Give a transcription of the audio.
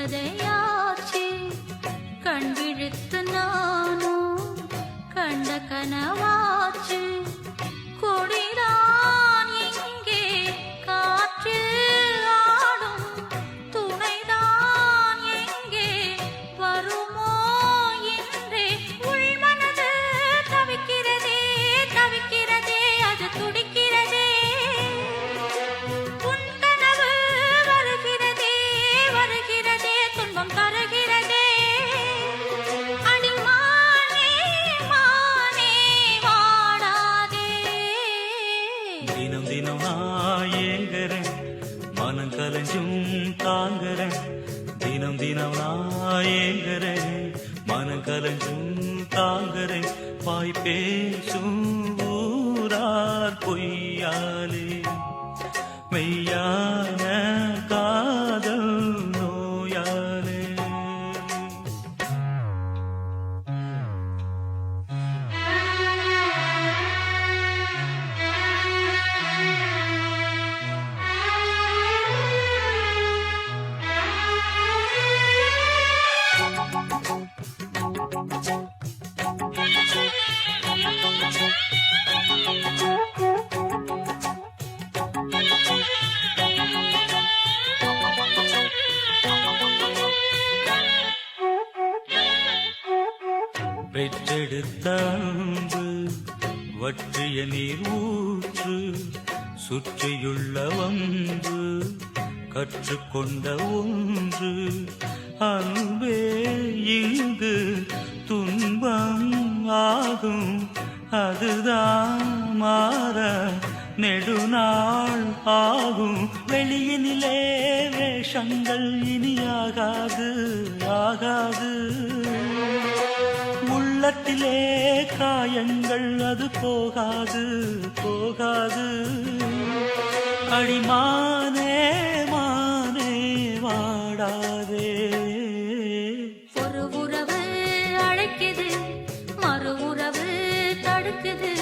கதையாச்சு. கண் விழித்து நானும் கண்ட கனவாச்சு. கொடிதான் இங்கே காற்றில் ஆடும், துணைதான் எங்கே வருமோ என்றே உள்மனது தவிக்கிறதே தவிக்கிறதே, அது துடிக்கிறதே. உன் கனவு வருகிறதே வருகிறதே, துன்பம் தருகிறதே. அடிமானே மானே வாடாதே. தினம் தினம் நான் ஏங்குறேன், மனம் கலைஞ்சும் தாங்குறேன். தினம் தினம் நான் ஏங்குறேன், மனம் கலைஞ்சும் தாங்குறேன். வாய் பேசும் ஊரார் பொய்யாலே மெய்யான காதல் நோயாலே. பெற்றெடுத்த அன்பு வற்றிய நீர் ஊற்று, சுற்றியுள்ள வம்பு கற்றுக்கொண்ட ஒன்று. அன்பே இங்கு துன்பம் ஆகும், அதுதான் மாற நெடுநாள் ஆகும். வெளியினிலே வேஷங்கள் இனியாகாது ஆகாது. உள்ளத்திலே காயங்கள் அது போகாது போகாது. அடிமானே மானே வாடாதே. ஒரு உறவு அழைக்குது, மறு உறவு தடுக்குது.